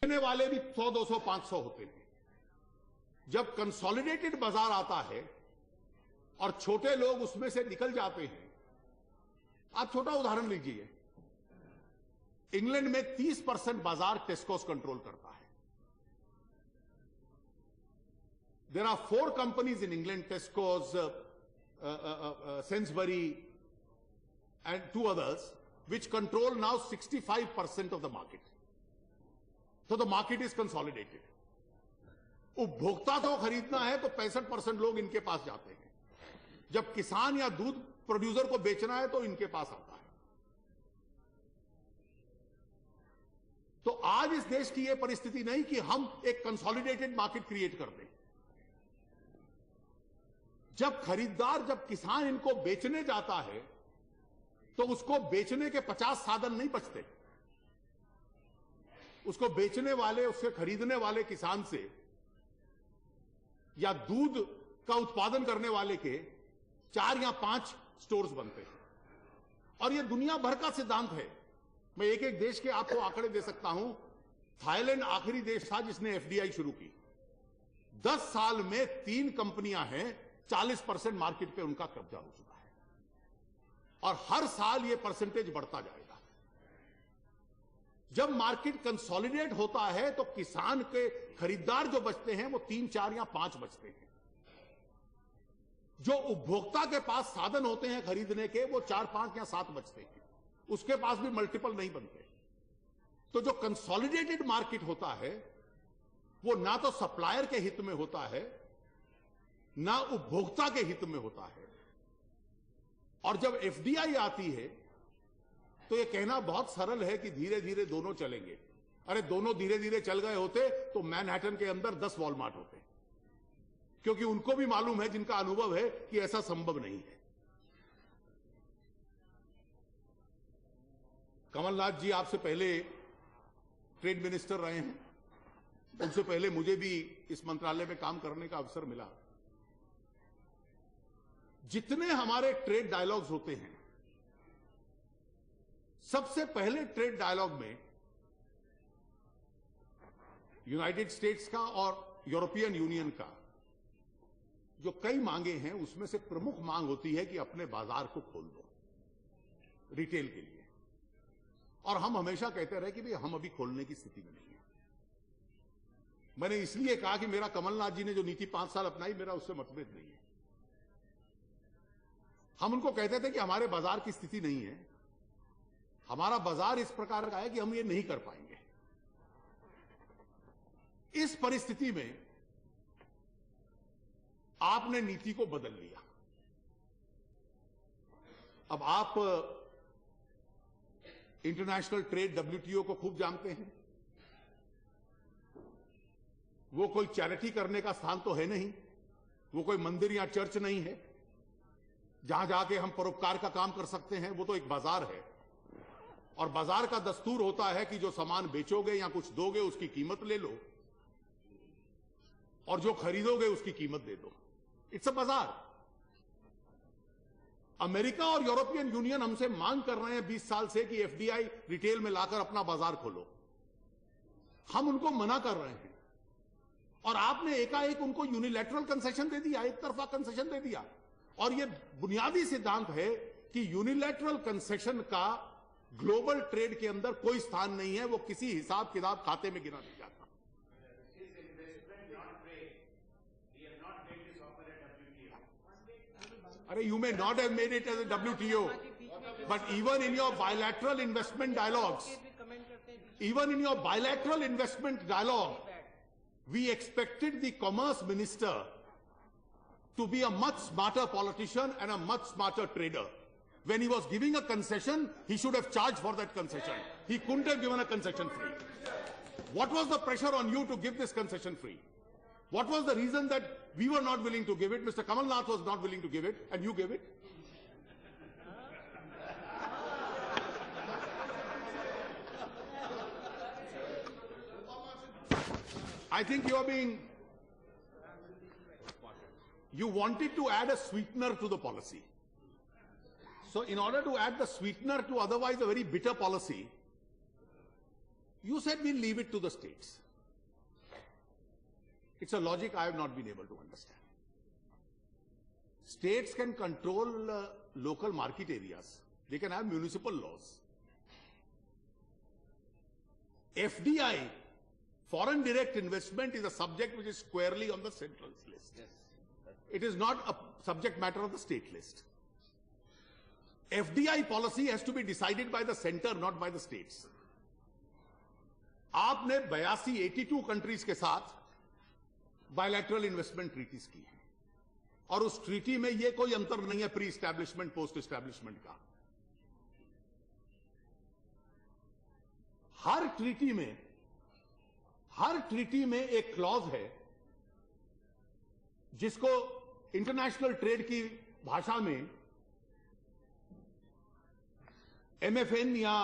लेने वाले भी 100, 200, 500 होते हैं। जब कंसोलिडेटेड बाजार आता है और छोटे लोग उसमें से निकल जाते हैं, आप छोटा उदाहरण लीजिए, इंग्लैंड में 30% बाजार टेस्कोस कंट्रोल करता है। There are 4 companies in England, Tescos, Sainsbury and 2 others, which control now 65% of the market. So the market is consolidated. उपभोक्ता को खरीदना है तो 65% लोग इनके पास जाते हैं। जब किसान या दूध प्रोड्यूसर को बेचना है तो इनके पास आता है। तो आज इस देश की यह परिस्थिति नहीं कि हम एक कंसोलिडेटेड मार्केट क्रिएट कर दें। जब खरीदार, जब किसान इनको बेचने जाता है तो उसको बेचने के 50 साधन नहीं बचते। उसको बेचने वाले, उससे खरीदने वाले किसान से या दूध का उत्पादन करने वाले के 4 या 5 स्टोर्स बनते हैं। और यह दुनिया भर का सिद्धांत है। मैं एक एक देश के आपको आंकड़े दे सकता हूं। थाईलैंड आखिरी देश था जिसने एफडीआई शुरू की। 10 साल में 3 कंपनियां हैं, 40% मार्केट पे उनका कब्जा हो चुका है और हर साल यह परसेंटेज बढ़ता जाएगा। जब मार्केट कंसोलिडेट होता है तो किसान के खरीदार जो बचते हैं वो 3, 4 या 5 बचते हैं। जो उपभोक्ता के पास साधन होते हैं खरीदने के, वो 4, 5 या 7 बचते हैं। उसके पास भी मल्टीपल नहीं बनते। तो जो कंसोलिडेटेड मार्केट होता है वो ना तो सप्लायर के हित में होता है ना उपभोक्ता के हित में होता है। और जब एफडीआई आती है तो यह कहना बहुत सरल है कि धीरे धीरे दोनों चलेंगे। अरे दोनों धीरे धीरे चल गए होते तो मैनहट्टन के अंदर 10 वॉलमार्ट होते, क्योंकि उनको भी मालूम है, जिनका अनुभव है, कि ऐसा संभव नहीं है। कमलनाथ जी आपसे पहले ट्रेड मिनिस्टर रहे हैं, उनसे पहले मुझे भी इस मंत्रालय में काम करने का अवसर मिला। जितने हमारे ट्रेड डायलॉग्स होते हैं, सबसे पहले ट्रेड डायलॉग में यूनाइटेड स्टेट्स का और यूरोपियन यूनियन का जो कई मांगे हैं, उसमें से प्रमुख मांग होती है कि अपने बाजार को खोल दो रिटेल के लिए। और हम हमेशा कहते रहे कि भाई हम अभी खोलने की स्थिति में नहीं है। मैंने इसलिए कहा कि मेरा कमलनाथ जी ने जो नीति 5 साल अपनाई, मेरा उससे मतभेद नहीं है। हम उनको कहते थे कि हमारे बाजार की स्थिति नहीं है, हमारा बाजार इस प्रकार का है कि हम ये नहीं कर पाएंगे। इस परिस्थिति में आपने नीति को बदल लिया। अब आप इंटरनेशनल ट्रेड डब्ल्यूटीओ को खूब जानते हैं। वो कोई चैरिटी करने का स्थान तो है नहीं, वो कोई मंदिर या चर्च नहीं है जहां जाके हम परोपकार का काम कर सकते हैं। वो तो एक बाजार है और बाजार का दस्तूर होता है कि जो सामान बेचोगे या कुछ दोगे उसकी कीमत ले लो और जो खरीदोगे उसकी कीमत दे दो। इट्स अ बाजार। अमेरिका और यूरोपियन यूनियन हमसे मांग कर रहे हैं 20 साल से कि एफडीआई रिटेल में लाकर अपना बाजार खोलो। हम उनको मना कर रहे हैं और आपने एकाएक उनको यूनिलैटरल कंसेशन दे दिया, एक तरफा कंसेशन दे दिया। और यह बुनियादी सिद्धांत है कि यूनिलैटरल कंसेशन का ग्लोबल ट्रेड के अंदर कोई स्थान नहीं है। वो किसी हिसाब किताब खाते में गिना नहीं जाता। अरे you may not have made it as a WTO, but even in your bilateral investment dialogues, we expected the commerce minister to be a much smarter politician and a much smarter trader. When he was giving a concession, he should have charged for that concession. He couldn't have given a concession free. What was the pressure on you to give this concession free? What was the reason that we were not willing to give it? Mr. Kamal Nath was not willing to give it, and you gave it? I think you wanted to add a sweetener to the policy. So in order to add the sweetener to otherwise a very bitter policy, You said we'll leave it to the states. It's a logic I have not been able to understand. States can control local market areas. They can have municipal laws. FDI, foreign direct investment, is a subject which is squarely on the central list. Yes. It is not a subject matter of the state list. FDI policy has to be decided by the center, not by the states. आपने 82 countries के साथ bilateral investment treaties की है और उस treaty में यह कोई अंतर नहीं है प्री एस्टैब्लिशमेंट पोस्ट एस्टैब्लिशमेंट का। हर ट्रीटी में एक क्लॉज है जिसको इंटरनेशनल ट्रेड की भाषा में MFN या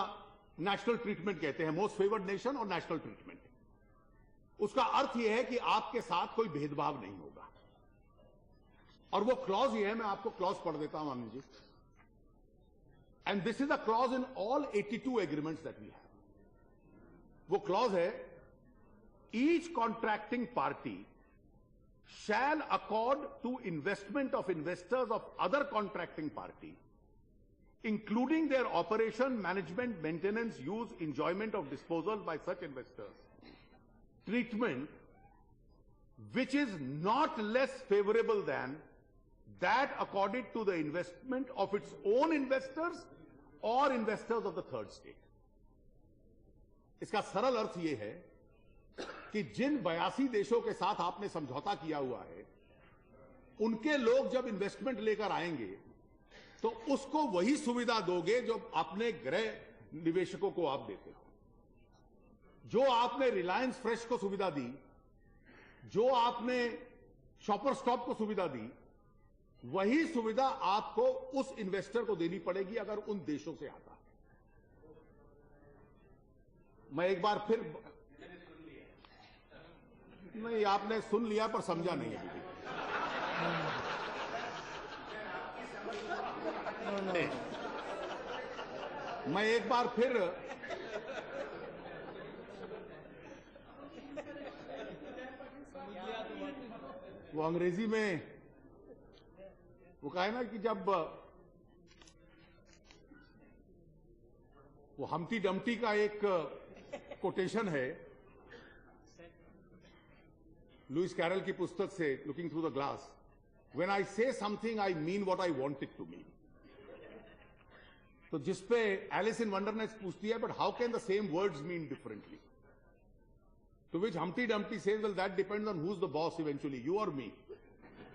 नेशनल ट्रीटमेंट कहते हैं, मोस्ट फेवर्ड नेशन और नेशनल ट्रीटमेंट। उसका अर्थ यह है कि आपके साथ कोई भेदभाव नहीं होगा और वो क्लॉज ये है, मैं आपको क्लॉज पढ़ देता हूं Anand ji. And this is a clause in all 82 agreements that we have. वो क्लॉज है, each contracting party shall accord to investment of investors of other contracting party, including their operation, management, maintenance, use, enjoyment of disposal by such investors, treatment which is not less favorable than that accorded to the investment of its own investors or investors of the third state. इसका सरल अर्थ यह है कि जिन 82 देशों के साथ आपने समझौता किया हुआ है, उनके लोग जब इन्वेस्टमेंट लेकर आएंगे तो उसको वही सुविधा दोगे जो अपने गृह निवेशकों को आप देते हो। जो आपने रिलायंस फ्रेश को सुविधा दी, जो आपने शॉपर स्टॉप को सुविधा दी, वही सुविधा आपको उस इन्वेस्टर को देनी पड़ेगी अगर उन देशों से आता है। मैं एक बार फिर, नहीं आपने सुन लिया पर समझा नहीं अभी भी। मैं एक बार फिर वो अंग्रेजी में वो कहा है ना कि जब वो हम्टी डम्टी का एक कोटेशन है लुइस कैरल की पुस्तक से, looking through the glass, when I say something I mean what I want it to mean. तो जिसपे एलिस इन वंडरनेस पूछती है, but how can the same words mean differently? To which Humpty Dumpty says, well that depends on who is the boss eventually, you और me.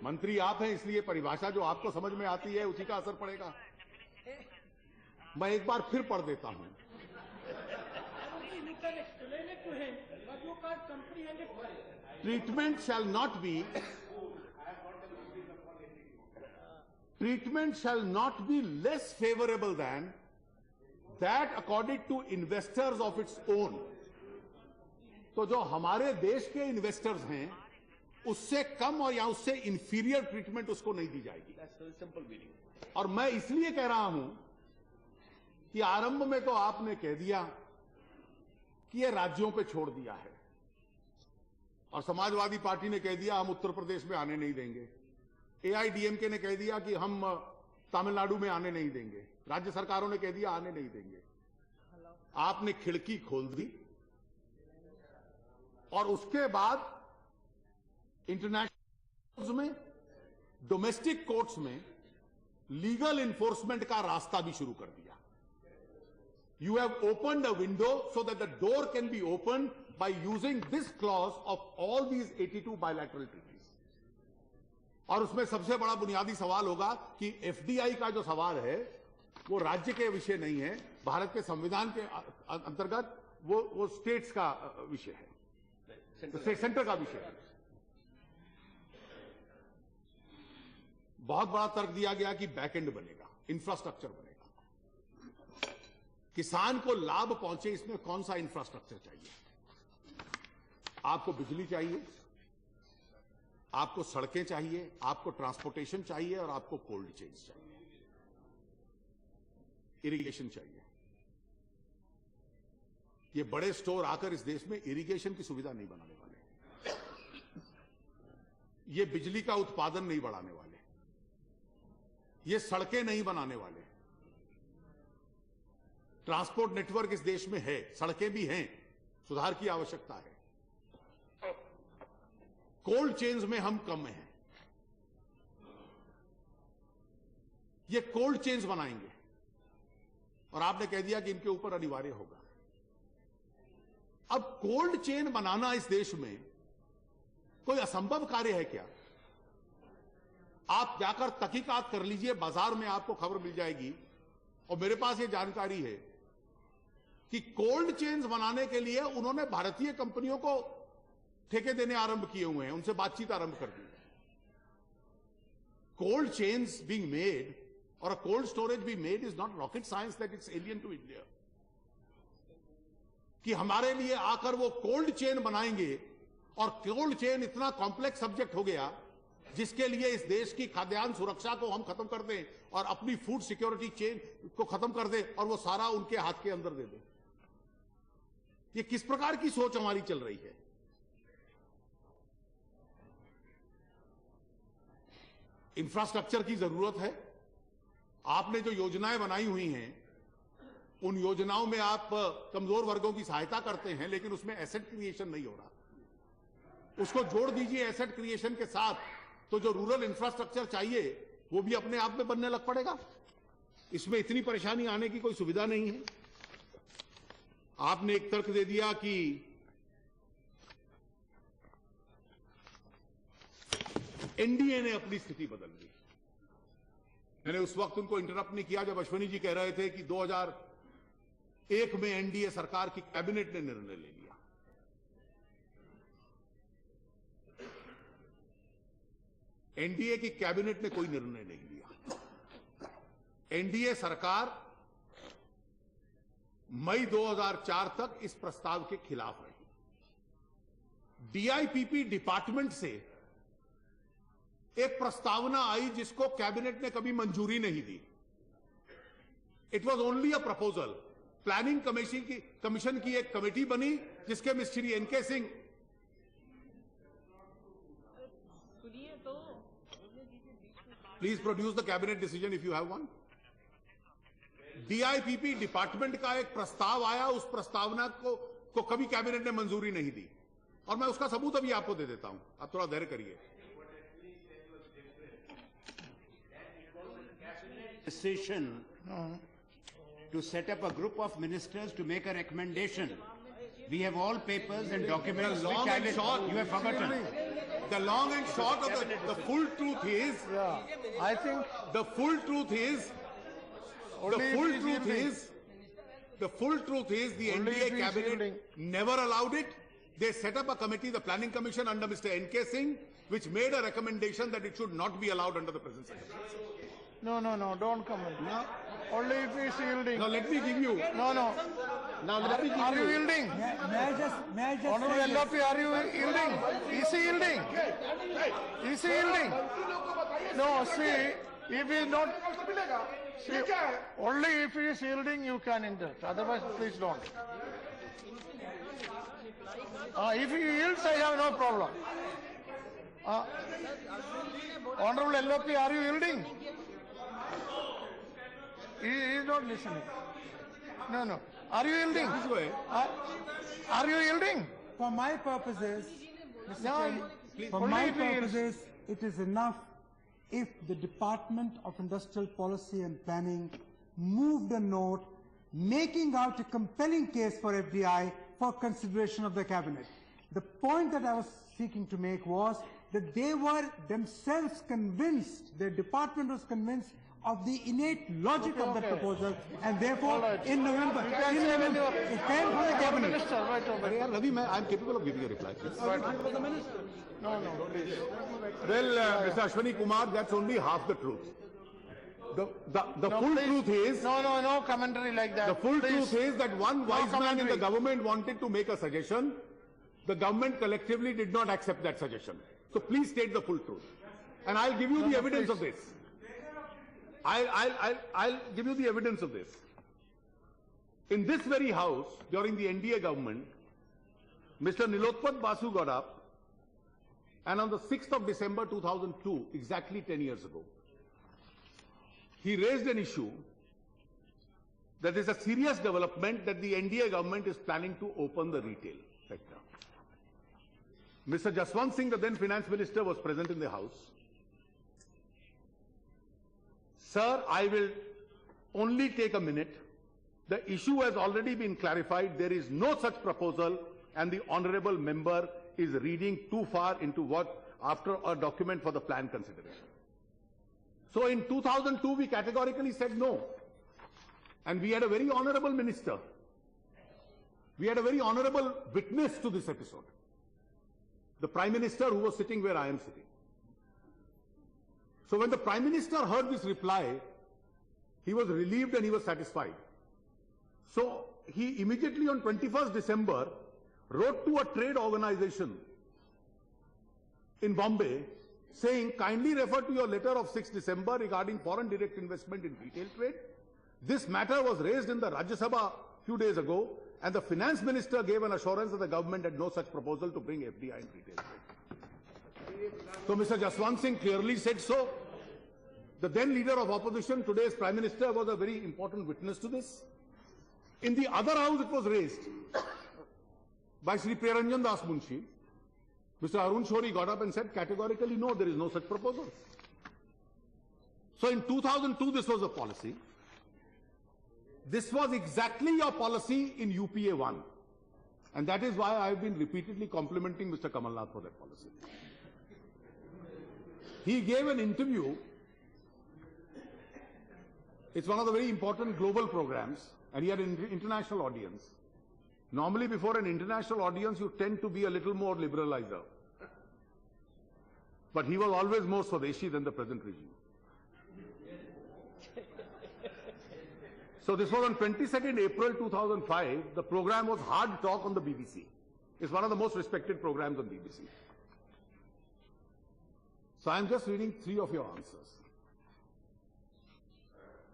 मंत्री आप हैं, इसलिए परिभाषा जो आपको समझ में आती है उसी का असर पड़ेगा। मैं एक बार फिर पढ़ देता हूं। Treatment shall not be less favorable than that accorded to investors of its own. तो जो हमारे देश के इन्वेस्टर्स हैं उससे कम और या उससे इंफीरियर ट्रीटमेंट उसको नहीं दी जाएगी। Simple meaning. और मैं इसलिए कह रहा हूं कि आरंभ में तो आपने कह दिया कि ये राज्यों पे छोड़ दिया है और समाजवादी पार्टी ने कह दिया हम उत्तर प्रदेश में आने नहीं देंगे, AIDMK ने कह दिया कि हम तमिलनाडु में आने नहीं देंगे, राज्य सरकारों ने कह दिया आने नहीं देंगे। आपने खिड़की खोल दी और उसके बाद इंटरनेशनल में, डोमेस्टिक कोर्ट्स में लीगल इन्फोर्समेंट का रास्ता भी शुरू कर दिया। You have opened a window so that the door can be opened by using this clause of all these 82 bilateral treaties. और उसमें सबसे बड़ा बुनियादी सवाल होगा कि FDI का जो सवाल है वो राज्य के विषय नहीं है, भारत के संविधान के अंतर्गत वो स्टेट्स का विषय है, सेंटर का विषय है। बहुत बड़ा तर्क दिया गया कि बैकएंड बनेगा, इंफ्रास्ट्रक्चर बनेगा। किसान को लाभ पहुंचे इसमें कौन सा इंफ्रास्ट्रक्चर चाहिए? आपको बिजली चाहिए, आपको सड़कें चाहिए, आपको ट्रांसपोर्टेशन चाहिए और आपको कोल्ड चेन्स चाहिए, इरिगेशन चाहिए। ये बड़े स्टोर आकर इस देश में इरिगेशन की सुविधा नहीं बनाने वाले, ये बिजली का उत्पादन नहीं बढ़ाने वाले, ये सड़कें नहीं बनाने वाले। ट्रांसपोर्ट नेटवर्क इस देश में है, सड़कें भी हैं, सुधार की आवश्यकता है। कोल्ड चेन्स में हम कम हैं, ये कोल्ड चेन्स बनाएंगे और आपने कह दिया कि इनके ऊपर अनिवार्य होगा। अब कोल्ड चेन बनाना इस देश में कोई असंभव कार्य है क्या? आप जाकर तहकीकात कर लीजिए, बाजार में आपको खबर मिल जाएगी। और मेरे पास ये जानकारी है कि कोल्ड चेन्स बनाने के लिए उन्होंने भारतीय कंपनियों को ठेके देने आरंभ किए हुए हैं, उनसे बातचीत आरंभ कर दी है। कोल्ड चेन्स बीइंग मेड और a cold storage be made is not rocket science that it's alien to India. कि हमारे लिए आकर वो कोल्ड चेन बनाएंगे, और कोल्ड चेन इतना कॉम्प्लेक्स सब्जेक्ट हो गया जिसके लिए इस देश की खाद्यान्न सुरक्षा को हम खत्म कर दें और अपनी फूड सिक्योरिटी चेन को खत्म कर दें और वो सारा उनके हाथ के अंदर दे दें। ये किस प्रकार की सोच हमारी चल रही है? इंफ्रास्ट्रक्चर की जरूरत है। आपने जो योजनाएं बनाई हुई हैं, उन योजनाओं में आप कमजोर वर्गों की सहायता करते हैं, लेकिन उसमें एसेट क्रिएशन नहीं हो रहा। उसको जोड़ दीजिए एसेट क्रिएशन के साथ, तो जो रूरल इंफ्रास्ट्रक्चर चाहिए वो भी अपने आप में बनने लग पड़ेगा। इसमें इतनी परेशानी आने की कोई सुविधा नहीं है। आपने एक तर्क दे दिया कि एनडीए ने अपनी स्थिति बदल दी। मैंने उस वक्त उनको इंटरप्ट नहीं किया जब अश्विनी जी कह रहे थे कि 2001 में एनडीए सरकार की कैबिनेट ने निर्णय ले लिया। एनडीए की कैबिनेट ने कोई निर्णय नहीं लिया। एनडीए सरकार मई 2004 तक इस प्रस्ताव के खिलाफ रही। डीआईपीपी डिपार्टमेंट से एक प्रस्तावना आई जिसको कैबिनेट ने कभी मंजूरी नहीं दी। It was only a proposal. Planning commission की एक कमेटी बनी जिसके mister N K Singh, please produce the cabinet decision if you have one. DIPP department का एक प्रस्ताव आया, उस प्रस्तावना को कभी कैबिनेट ने मंजूरी नहीं दी, और मैं उसका सबूत अभी आपको दे देता हूं। आप थोड़ा धैर्य करिए। Decision to set up a group of ministers to make a recommendation. We have all papers and documents which I will, you have forgotten. The long and short of the full truth is, I think the full truth is, the full truth is the NDA cabinet never allowed it. They set up a committee, the planning commission under Mr. N.K. Singh, which made a recommendation that it should not be allowed under the present circumstances. no, don't comment. No. Only if he is yielding. Now let me give you. No. Now let me give Are you yielding? May I just Honorable say this? LLP, are you yielding? Is he yielding? Is he yielding? No, see, if he is not, see, only if he is yielding you can interrupt. Otherwise, please don't. If he yields, I have no problem. Honorable LLP, are you yielding? He is not listening. No. Are you yielding? this way. Are you yielding? For my purposes, Mr. No, Chairman, for only my if he yields. purposes, it is enough if the Department of Industrial Policy and Planning moved a note making out a compelling case for FDI for consideration of the cabinet. The point that I was seeking to make was that they were themselves convinced, their department was convinced of the innate logic of that proposal, and therefore, in November, it came from the cabinet. Minister, right over. Yeah, Ravi, I am capable of giving a reply, please. No, please. Well, Mr. Ashwani Kumar, that's only half the truth. The No, full please. truth is, No commentary like that. the full Please. truth is that one wise man in the commentary. government wanted to make a suggestion. The government collectively did not accept that suggestion. So please state the full truth. And I'll give you the evidence of this. I'll give you the evidence of this. In this very house, during the NDA government, Mr. Nilotpat Basu got up, and on the 6th of December 2002, exactly 10 years ago, he raised an issue that is a serious development that the NDA government is planning to open the retail sector. Mr. Jaswant Singh, the then finance minister, was present in the house. Sir, I will only take a minute. The issue has already been clarified. There is no such proposal, and the honorable member is reading too far into what after a document for the plan consideration. So in 2002, we categorically said no. And we had a very honorable minister. We had a very honorable witness to this episode. The Prime Minister, who was sitting where I am sitting. So when the Prime Minister heard this reply, he was relieved and he was satisfied. So he immediately on 21st December wrote to a trade organization in Bombay saying, kindly refer to your letter of 6th December regarding foreign direct investment in retail trade. This matter was raised in the Rajya Sabha a few days ago, and the finance minister gave an assurance that the government had no such proposal to bring FDI in retail trade. So Mr. Jaswant Singh clearly said so. The then leader of opposition, today's Prime Minister, was a very important witness to this. In the other house, it was raised by Sri Priyaranjan Das Munshi. Mr. Arun Shourie got up and said categorically, no, there is no such proposal. So in 2002, this was a policy. This was exactly your policy in UPA 1. And that is why I have been repeatedly complimenting Mr. Kamal Nath for that policy. He gave an interview. It's one of the very important global programs, and he had an international audience. Normally, before an international audience, you tend to be a little more liberalizer. But he was always more Swadeshi than the present regime. So this was on 22nd April 2005. The program was Hard Talk on the BBC. It's one of the most respected programs on BBC. So I'm just reading 3 of your answers.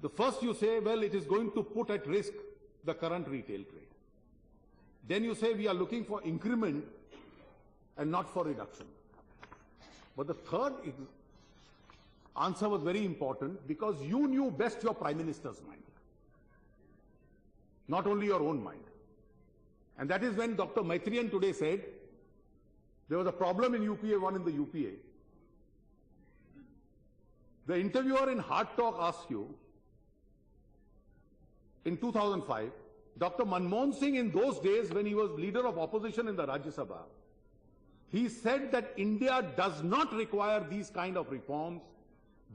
The first you say, well, it is going to put at risk the current retail trade. Then you say we are looking for increment and not for reduction. But the third answer was very important because you knew best your Prime Minister's mind, not only your own mind. And that is when Dr. Maitriyan today said there was a problem in UPA 1 in the UPA. The interviewer in Hard Talk asked you, in 2005, Dr. Manmohan Singh, in those days when he was leader of opposition in the Rajya Sabha, he said that India does not require these kind of reforms.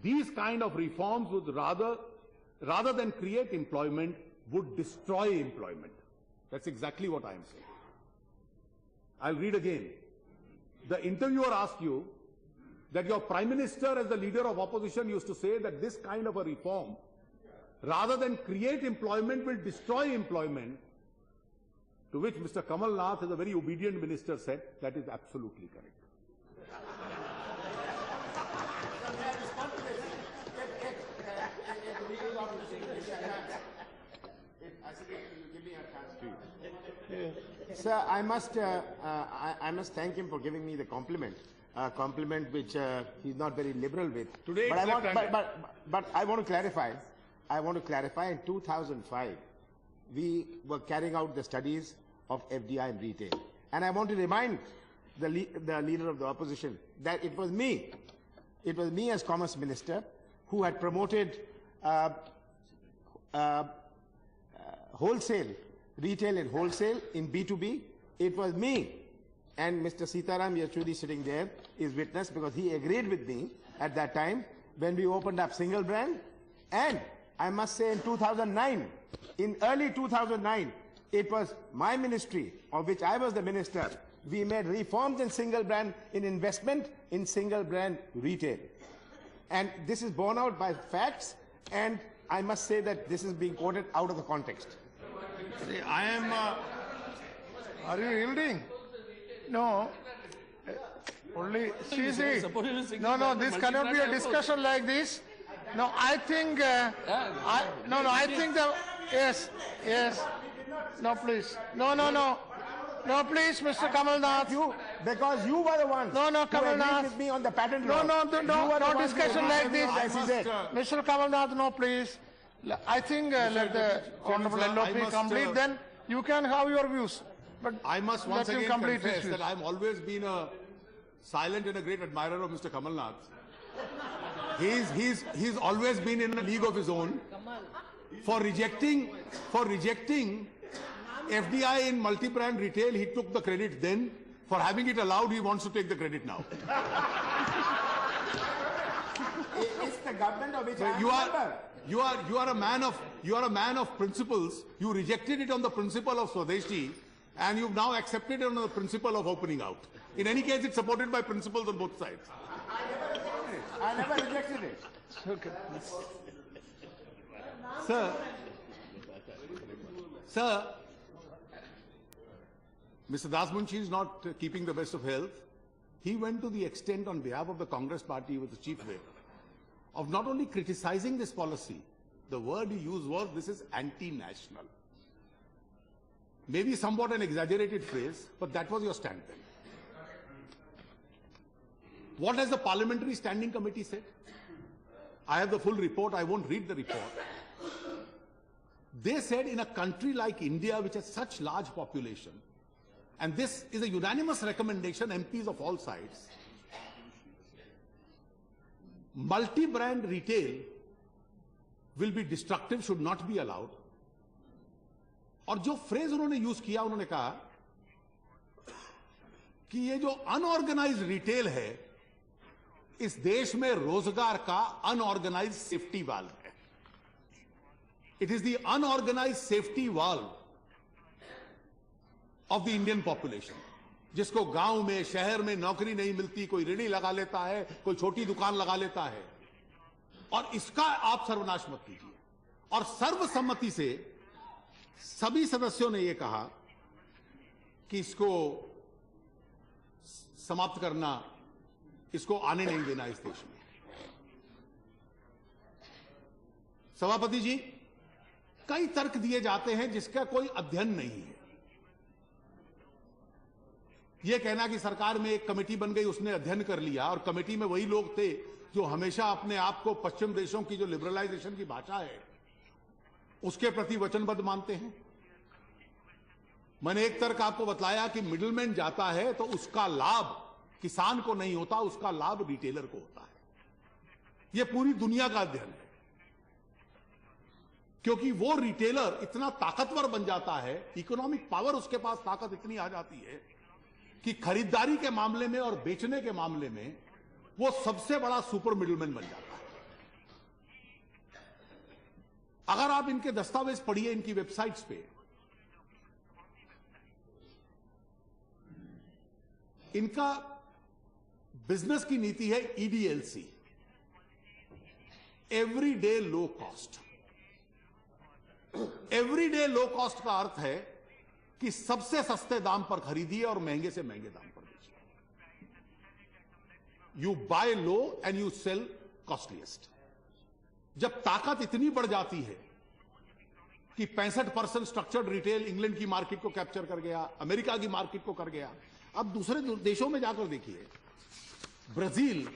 These kind of reforms would rather than create employment, would destroy employment. That's exactly what I am saying. I'll read again. The interviewer asked you that your Prime Minister as the leader of opposition used to say that this kind of a reform, rather than create employment, will destroy employment, to which Mr. Kamal Nath, as a very obedient minister, said, that is absolutely correct. Sir, I must thank him for giving me the compliment. Compliment which he's not very liberal with. Today but I want to clarify. In 2005, we were carrying out the studies of FDI in retail. And I want to remind the leader of the opposition that it was me as Commerce Minister who had promoted wholesale, retail and wholesale in B2B. It was me, and Mr. Sitaram Yechuri sitting there is witness because he agreed with me at that time when we opened up single brand. And I must say in 2009, in early 2009, it was my ministry, of which I was the minister, we made reforms in single brand, in investment in single brand retail. And this is borne out by facts, and I must say that this is being quoted out of the context. See, I am... are you yielding? No. Only... See. No, this cannot be a discussion like this. No, I think... I think the... Yes, yes. No, please. No, no, no. No, please, Mr. Kamal Nath. Because you were the ones No, no, who Kamal agreed Nath. with me on the patent No, law. no, You were the no ones who discussion like agreed this. with me on the SEZ. Mr. Kamal Nath, no, please. I think let the Honorable sir, I LOP must, complete, then you can have your views. But I must once let him again complete his confess views. that I've always been a silent and a great admirer of Mr. Kamal Nath. He's always been in a league of his own for rejecting FDI in multi-brand retail. He took the credit then. For having it allowed, he wants to take the credit now. It's the government of which So I am you a are member. you are a man of principles. You rejected it on the principle of Swadeshi, and you've now accepted it on the principle of opening out. In any case, it's supported by principles on both sides. I never rejected it. Okay. Sir, Mr. Das Munshi is not keeping the best of health. He went to the extent on behalf of the Congress party with the chief whip of not only criticizing this policy, the word he used was, this is anti-national. Maybe somewhat an exaggerated phrase, but that was your stand then. What has the Parliamentary Standing Committee said? I have the full report. I won't read the report. They said in a country like India, which has such large population, and this is a unanimous recommendation, MPs of all sides, multi-brand retail will be destructive, should not be allowed. और जो phrase उन्होंने use किया, उन्होंने कहा कि ये जो unorganised retail है, इस देश में रोजगार का अनऑर्गेनाइज्ड सेफ्टी वाल्व है. It is the unorganized safety valve of the Indian population. जिसको गांव में, शहर में नौकरी नहीं मिलती, कोई रेडी लगा लेता है, कोई छोटी दुकान लगा लेता है, और इसका आप सर्वनाश मत कीजिए. और सर्वसम्मति से सभी सदस्यों ने यह कहा कि इसको समाप्त करना, इसको आने नहीं देना इस देश में. सभापति जी, कई तर्क दिए जाते हैं जिसका कोई अध्ययन नहीं है. यह कहना कि सरकार में एक कमेटी बन गई, उसने अध्ययन कर लिया, और कमेटी में वही लोग थे जो हमेशा अपने आप को पश्चिम देशों की जो लिबरलाइजेशन की भाषा है उसके प्रति वचनबद्ध मानते हैं. मैंने एक तर्क आपको बतलाया कि मिडिलमैन जाता है तो उसका लाभ किसान को नहीं होता, उसका लाभ रिटेलर को होता है. यह पूरी दुनिया का अध्ययन है, क्योंकि वो रिटेलर इतना ताकतवर बन जाता है, इकोनॉमिक पावर उसके पास ताकत इतनी आ जाती है कि खरीदारी के मामले में और बेचने के मामले में वो सबसे बड़ा सुपर मिडिलमैन बन जाता है. अगर आप इनके दस्तावेज पढ़िए, इनकी वेबसाइट्स पे, इनका बिजनेस की नीति है EDLC, everyday low cost. Everyday low cost का अर्थ है कि सबसे सस्ते दाम पर खरीदिए और महंगे से महंगे दाम पर बेचिए. You buy low and you sell costliest. जब ताकत इतनी बढ़ जाती है कि 65% स्ट्रक्चर्ड रिटेल इंग्लैंड की मार्केट को कैप्चर कर गया, अमेरिका की मार्केट को कर गया. अब दूसरे देशों में जाकर देखिए, ब्राजील,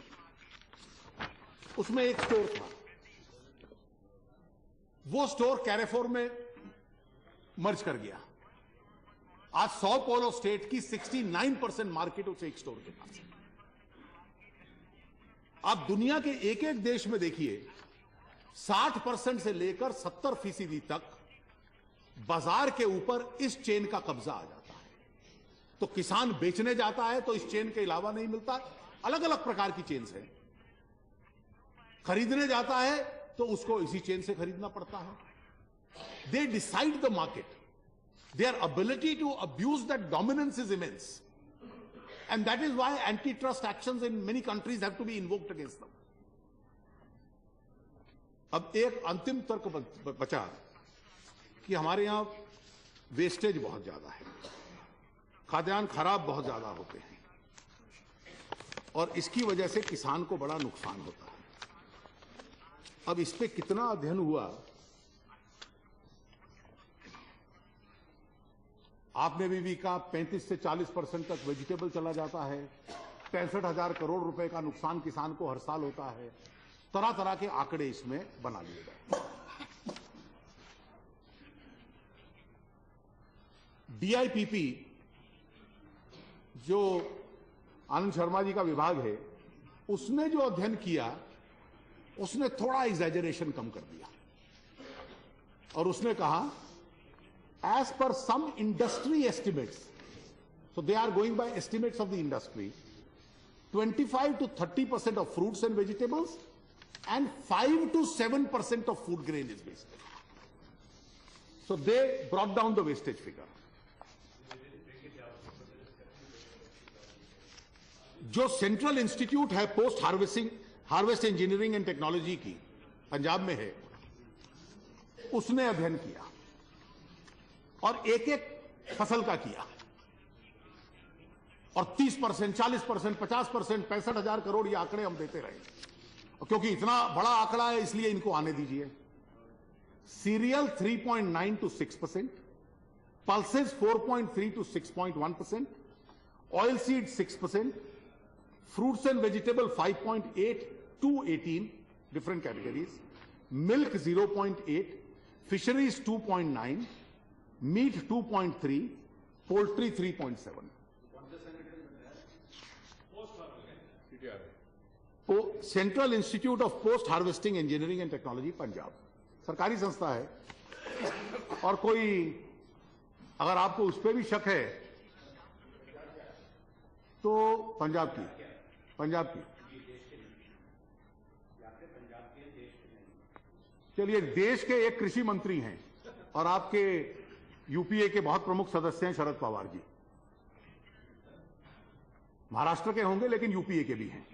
उसमें एक स्टोर था, वो स्टोर कैरेफोर में मर्ज कर गया. आज सौ पोलो स्टेट की 69% मार्केट उस एक स्टोर के पास है. आप दुनिया के एक एक देश में देखिए, 60% से लेकर 70% तक बाजार के ऊपर इस चेन का कब्जा आ जाता है. तो किसान बेचने जाता है तो इस चेन के अलावा नहीं मिलता. अलग अलग प्रकार की चेन्स हैं. खरीदने जाता है तो उसको इसी चेन से खरीदना पड़ता है. They decide the market. Their ability to abuse that dominance is immense. And that is why antitrust actions in many countries have to be invoked against them. अब एक अंतिम तर्क बचा कि हमारे यहां वेस्टेज बहुत ज्यादा है, खाद्यान्न खराब बहुत ज्यादा होते हैं, और इसकी वजह से किसान को बड़ा नुकसान होता है. अब इस पे कितना अध्ययन हुआ आपने भी कहा 35 से 40% तक वेजिटेबल चला जाता है, 65,000 करोड़ रुपए का नुकसान किसान को हर साल होता है। तरह तरह के आंकड़े इसमें बना लिए गए। डीआईपीपी जो आनंद शर्मा जी का विभाग है, उसने जो अध्ययन किया उसने थोड़ा एग्जैजरेशन कम कर दिया और उसने कहा as per some industry estimates, so they are going by estimates of the industry, 25 to 30% of fruits and vegetables and 5 to 7% of food grain is wasted. So they brought down the wastage figure. जो central institute है post harvest engineering and technology की, पंजाब में है, उसने अध्ययन किया और एक एक फसल का किया और 30%, 40%, 50%, 65,000 करोड़ ये आंकड़े हम देते रहे क्योंकि इतना बड़ा आंकड़ा है इसलिए इनको आने दीजिए। Serial 3.9 to 6%, pulses 4.3 to 6.1%, oil seed 6%, fruits and vegetable 5.8 to 18, different categories, milk 0.8, fisheries 2.9, meat 2.3, poultry 3.7. Central institute of post harvesting engineering and technology Punjab सरकारी संस्था है और कोई अगर आपको उस पर भी शक है तो पंजाब की चलिए, देश के एक कृषि मंत्री हैं और आपके यूपीए के बहुत प्रमुख सदस्य हैं शरद पवार जी। महाराष्ट्र के होंगे लेकिन यूपीए के भी हैं।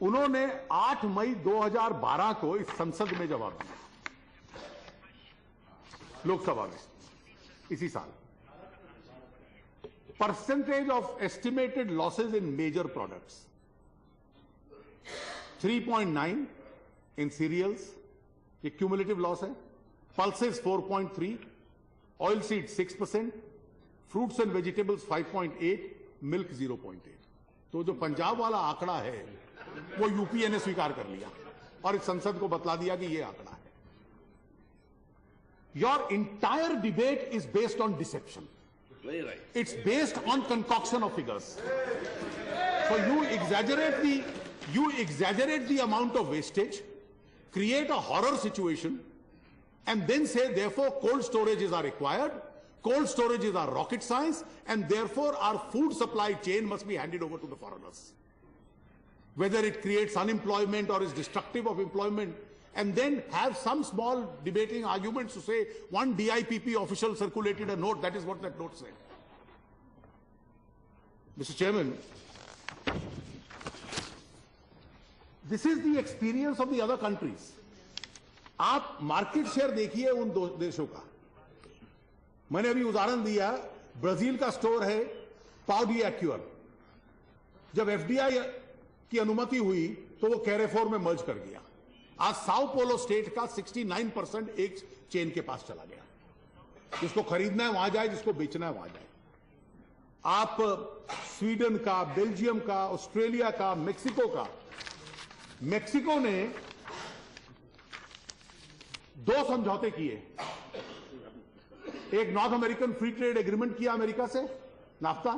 उन्होंने 8 मई 2012 को इस संसद में जवाब दिया, लोकसभा में इसी साल। Percentage of estimated losses in major products 3.9 in cereals, ये क्यूमुलेटिव लॉस है। Pulses 4.3, oil seed 6%, fruits and vegetables 5.8, milk 0.8। तो जो पंजाब वाला आंकड़ा है वो यूपीए ने स्वीकार कर लिया और इस संसद को बतला दिया कि ये आंकड़ा है। Your entire debate is based on deception. It's based on concoction of figures. So you exaggerate the amount of wastage, create a horror situation, and then say therefore cold storages are required, cold storages are rocket science, and therefore our food supply chain must be handed over to the foreigners. Whether it creates unemployment or is destructive of employment, and then have some small debating arguments to say one DIPP official circulated a note, that is what that note said. Mr. Chairman, this is the experience of the other countries. आप market share देखिए उन दो देशों का। मैंने अभी उदाहरण दिया, ब्राजील का स्टोर है पाउ डी एक्यूर। जब एफडीआई की अनुमति हुई तो वो कैरेफोर में मर्ज कर गया। आज साओ पोलो स्टेट का 69% एक चेन के पास चला गया। जिसको खरीदना है वहां जाए, जिसको बेचना है वहां जाए। आप स्वीडन का, बेल्जियम का, ऑस्ट्रेलिया का, मेक्सिको का, मेक्सिको ने 2 समझौते किए। एक north American free trade agreement किया अमेरिका से, नाफ्ता,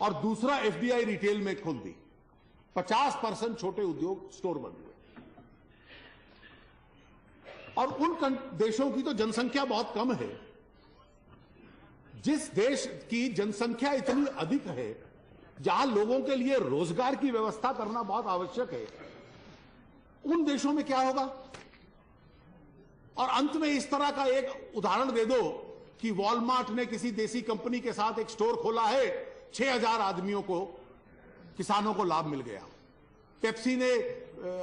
और दूसरा एफडीआई रिटेल में खोल दी। 50% छोटे उद्योग स्टोर बंद हुए। और उन देशों की तो जनसंख्या बहुत कम है। जिस देश की जनसंख्या इतनी अधिक है, जहां लोगों के लिए रोजगार की व्यवस्था करना बहुत आवश्यक है, उन देशों में क्या होगा? और अंत में इस तरह का एक उदाहरण दे दो कि वॉलमार्ट ने किसी देसी कंपनी के साथ एक स्टोर खोला है, 6,000 आदमियों को, किसानों को लाभ मिल गया। पेप्सी ने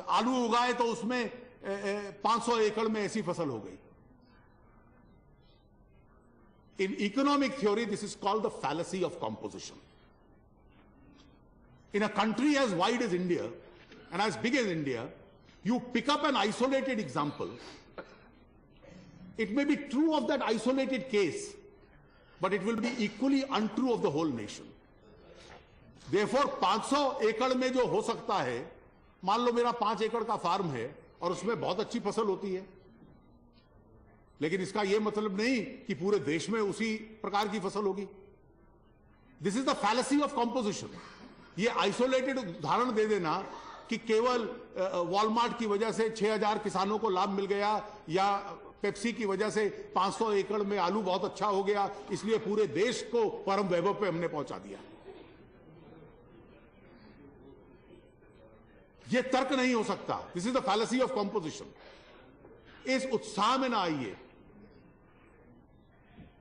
आलू उगाए तो उसमें 500 एकड़ में ऐसी फसल हो गई। In economic theory, this is called the fallacy of composition. In a country as wide as India and as big as India, you pick up an isolated example It may be true of that isolated case, but it will be equally untrue of the whole nation. Therefore, 500 एकड़ में जो हो सकता है, मान लो मेरा 5 एकड़ का फार्म है और उसमें बहुत अच्छी फसल होती है, लेकिन इसका यह मतलब नहीं कि पूरे देश में उसी प्रकार की फसल होगी. This is the fallacy of composition. ये आइसोलेटेड उदाहरण दे देना कि केवल वॉलमार्ट की वजह से 6000 किसानों को लाभ मिल गया या पेप्सी की वजह से 500 एकड़ में आलू बहुत अच्छा हो गया, इसलिए पूरे देश को परम वैभव पे हमने पहुंचा दिया. यह तर्क नहीं हो सकता. This is the fallacy of composition. इस उत्साह में ना आइए.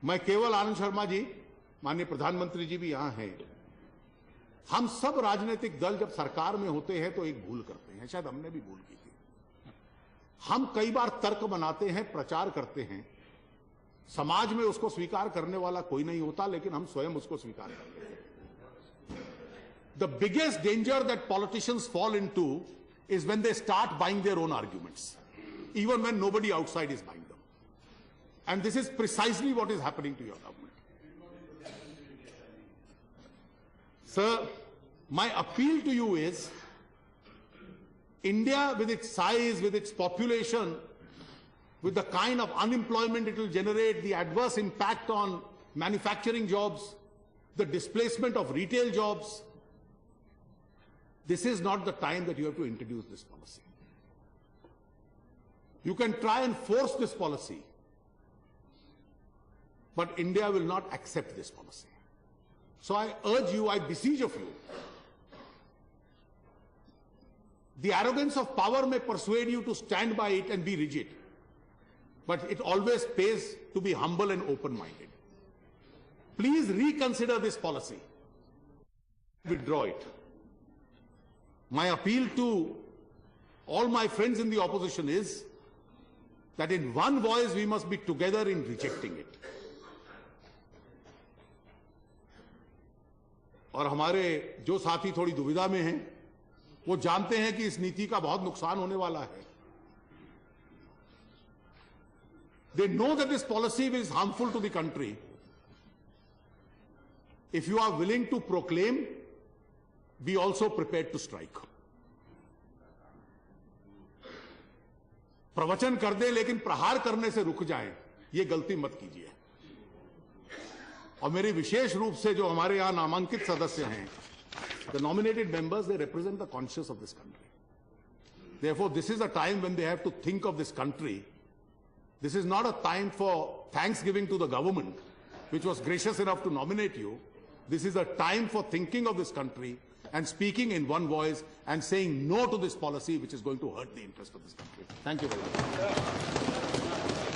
मैं केवल आनंद शर्मा जी, माननीय प्रधानमंत्री जी भी यहां हैं, हम सब राजनीतिक दल जब सरकार में होते हैं तो एक भूल करते हैं, शायद हमने भी भूल की थी. हम कई बार तर्क बनाते हैं, प्रचार करते हैं, समाज में उसको स्वीकार करने वाला कोई नहीं होता, लेकिन हम स्वयं उसको स्वीकार करते हैं. The biggest danger that politicians fall into is when they start buying their own arguments, even when nobody outside is buying them. And this is precisely what is happening to your government. Sir, my appeal to you is, India with its size, with its population, with the kind of unemployment it will generate, the adverse impact on manufacturing jobs, the displacement of retail jobs, this is not the time that you have to introduce this policy. You can try and force this policy, but India will not accept this policy. So I urge you, I beseech of you, the arrogance of power may persuade you to stand by it and be rigid, but it always pays to be humble and open-minded. Please reconsider this policy. Withdraw it. My appeal to all my friends in the opposition is that in one voice we must be together in rejecting it. और हमारे जो साथी थोड़ी दुविधा में हैं, वो जानते हैं कि इस नीति का बहुत नुकसान होने वाला है. They know that this policy is harmful to the country. If you are willing to proclaim, be also prepared to strike. प्रवचन कर दे लेकिन प्रहार करने से रुक जाएं, ये गलती मत कीजिए. और मेरी विशेष रूप से जो हमारे यहां नामांकित सदस्य हैं, the nominated members, they represent the conscience of this country. Therefore, this is a time when they have to think of this country. This is not a time for thanksgiving to the government, which was gracious enough to nominate you. This is a time for thinking of this country and speaking in one voice and saying no to this policy which is going to hurt the interest of this country. Thank you very much.